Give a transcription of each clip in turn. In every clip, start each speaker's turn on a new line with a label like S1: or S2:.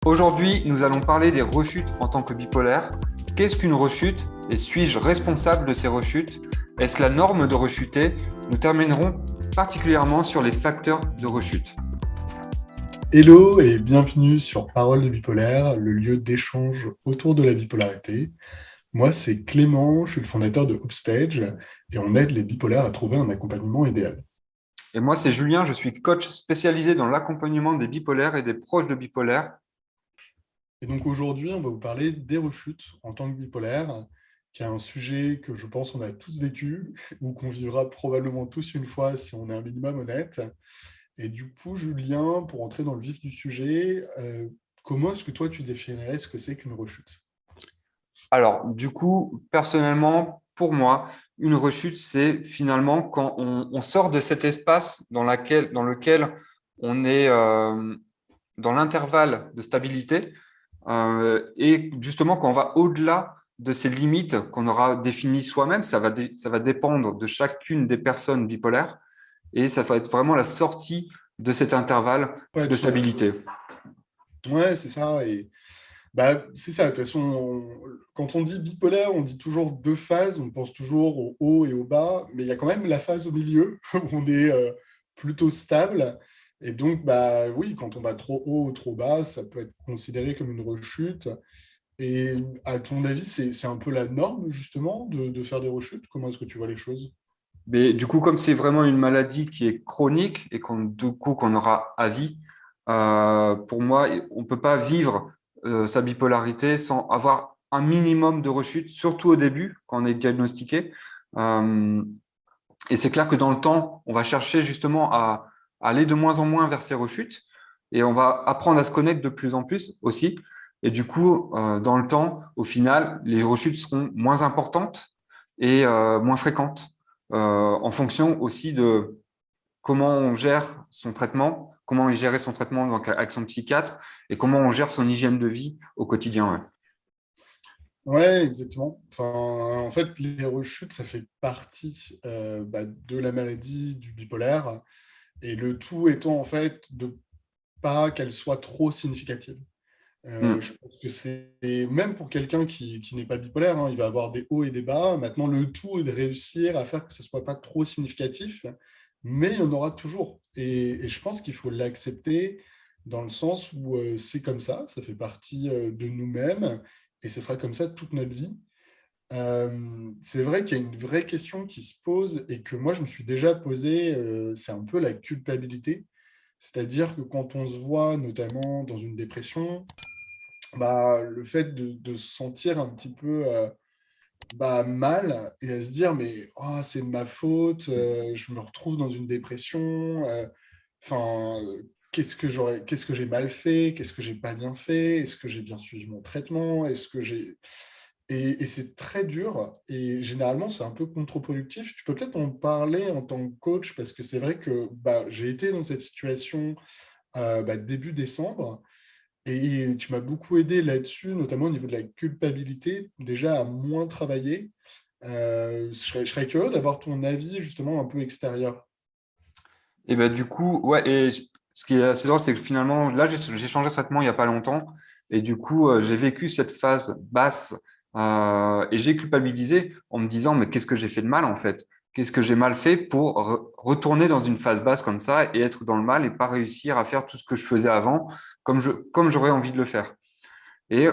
S1: Aujourd'hui, nous allons parler des rechutes en tant que bipolaire. Qu'est-ce qu'une rechute et suis-je responsable de ces rechutes? Est-ce la norme de rechuter? Nous terminerons particulièrement sur les facteurs de rechute.
S2: Hello et bienvenue sur Parole de bipolaire, le lieu d'échange autour de la bipolarité. Moi, c'est Clément, je suis le fondateur de Upstage et on aide les bipolaires à trouver un accompagnement idéal.
S1: Et moi, c'est Julien, je suis coach spécialisé dans l'accompagnement des bipolaires et des proches de bipolaires.
S2: Et donc aujourd'hui, on va vous parler des rechutes en tant que bipolaire, qui est un sujet que je pense on a tous vécu ou qu'on vivra probablement tous une fois si on est un minimum honnête. Et du coup, Julien, pour entrer dans le vif du sujet, comment est-ce que toi tu définirais ce que c'est qu'une rechute?
S1: Alors, du coup, personnellement, pour moi, une rechute, c'est finalement quand on sort de cet espace dans lequel on est dans l'intervalle de stabilité. Et justement, quand on va au-delà de ces limites qu'on aura définies soi-même, ça va dépendre de chacune des personnes bipolaires et ça va être vraiment la sortie de cet intervalle
S2: Ouais,
S1: de
S2: tout à fait.
S1: stabilité.
S2: Ouais, c'est ça. Et bah, c'est ça. De toute façon, quand on dit bipolaire, on dit toujours deux phases. On pense toujours au haut et au bas, mais il y a quand même la phase au milieu où on est plutôt stable. Et donc, bah oui, quand on va trop haut ou trop bas, ça peut être considéré comme une rechute. Et à ton avis, c'est un peu la norme, justement, de faire des rechutes? Comment est-ce que tu vois les choses?
S1: Mais du coup, comme c'est vraiment une maladie qui est chronique et qu'on aura à vie, pour moi, on ne peut pas vivre sa bipolarité sans avoir un minimum de rechute, surtout au début, quand on est diagnostiqué. Euh, et c'est clair que dans le temps, on va chercher justement à aller de moins en moins vers ces rechutes et on va apprendre à se connaître de plus en plus aussi. Et du coup, dans le temps, au final, les rechutes seront moins importantes et moins fréquentes en fonction aussi de comment on gère son traitement, comment il gérer son traitement donc, avec son psychiatre et comment on gère son hygiène de vie au quotidien. Ouais.
S2: Ouais, exactement. Enfin, en fait, les rechutes, ça fait partie de la maladie du bipolaire. Et le tout étant en fait de pas qu'elle soit trop significative. Je
S1: Mm.
S2: pense que c'est même pour quelqu'un qui n'est pas bipolaire, hein, il va avoir des hauts et des bas. Maintenant, le tout est de réussir à faire que ce ne soit pas trop significatif, mais il y en aura toujours. Et je pense qu'il faut l'accepter dans le sens où c'est comme ça fait partie de nous-mêmes, et ce sera comme ça toute notre vie. C'est vrai qu'il y a une vraie question qui se pose et que moi je me suis déjà posée, c'est un peu la culpabilité. C'est-à-dire que quand on se voit notamment dans une dépression, bah, le fait de se sentir un petit peu mal et à se dire mais oh, c'est de ma faute, je me retrouve dans une dépression, enfin, qu'est-ce que j'ai mal fait, qu'est-ce que j'ai pas bien fait, est-ce que j'ai bien suivi mon traitement, est-ce que j'ai et c'est très dur et généralement c'est un peu contre-productif. Tu peux peut-être en parler en tant que coach parce que c'est vrai que bah, j'ai été dans cette situation début décembre et tu m'as beaucoup aidé là-dessus, notamment au niveau de la culpabilité, déjà à moins travailler. Je serais curieux d'avoir ton avis justement un peu extérieur.
S1: Et ben du coup, ouais, ce qui est assez drôle, c'est que finalement, là, j'ai changé de traitement il n'y a pas longtemps. Et du coup, j'ai vécu cette phase basse et j'ai culpabilisé en me disant, mais qu'est-ce que j'ai fait de mal en fait? Qu'est-ce que j'ai mal fait pour retourner dans une phase basse comme ça et être dans le mal et pas réussir à faire tout ce que je faisais avant comme j'aurais envie de le faire. Et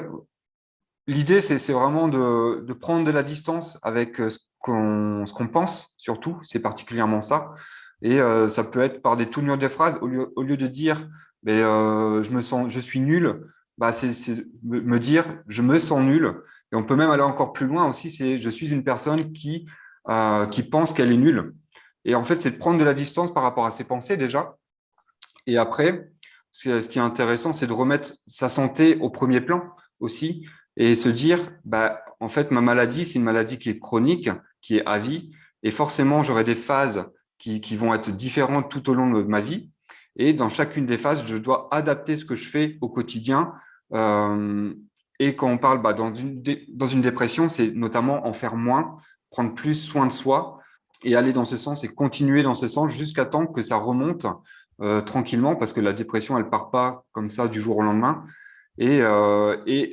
S1: l'idée, c'est vraiment de prendre de la distance avec ce qu'on pense, surtout, c'est particulièrement ça. Et ça peut être par des tournures de phrases, au lieu de dire mais, je suis nul, bah, c'est me dire je me sens nul. Et on peut même aller encore plus loin aussi, c'est je suis une personne qui pense qu'elle est nulle. Et en fait, c'est de prendre de la distance par rapport à ses pensées déjà. Et après, ce qui est intéressant, c'est de remettre sa santé au premier plan aussi et se dire, bah, en fait, ma maladie, c'est une maladie qui est chronique, qui est à vie, et forcément, j'aurai des phases qui vont être différentes tout au long de ma vie. Et dans chacune des phases, je dois adapter ce que je fais au quotidien. Euh, et quand on parle dans une dépression, c'est notamment en faire moins, prendre plus soin de soi et aller dans ce sens et continuer dans ce sens jusqu'à temps que ça remonte tranquillement parce que la dépression, elle part pas comme ça du jour au lendemain. Et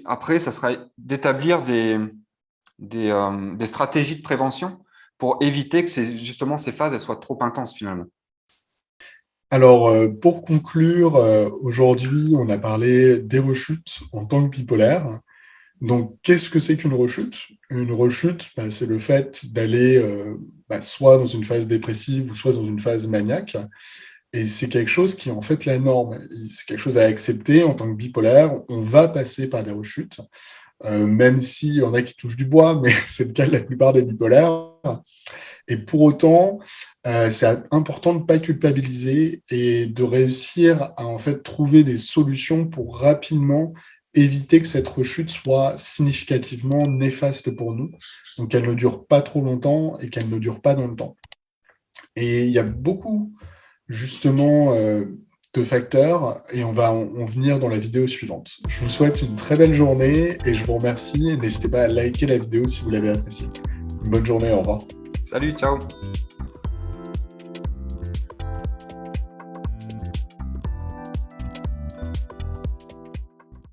S1: après, ça serait d'établir des stratégies de prévention pour éviter que justement ces phases elles soient trop intenses finalement.
S2: Alors, pour conclure, aujourd'hui, on a parlé des rechutes en tant que bipolaire. Donc, qu'est-ce que c'est qu'une rechute? Une rechute, bah, c'est le fait d'aller soit dans une phase dépressive ou soit dans une phase maniaque. Et c'est quelque chose qui est en fait la norme. C'est quelque chose à accepter en tant que bipolaire. On va passer par des rechutes, même s'il y en a qui touchent du bois, mais c'est le cas de la plupart des bipolaires. Et pour autant, c'est important de ne pas culpabiliser et de réussir à en fait trouver des solutions pour rapidement éviter que cette rechute soit significativement néfaste pour nous. Donc qu'elle ne dure pas trop longtemps et qu'elle ne dure pas dans le temps. Et il y a beaucoup justement de facteurs et on va en venir dans la vidéo suivante. Je vous souhaite une très belle journée et je vous remercie. N'hésitez pas à liker la vidéo si vous l'avez appréciée. Une bonne journée, au revoir.
S1: Salut, ciao!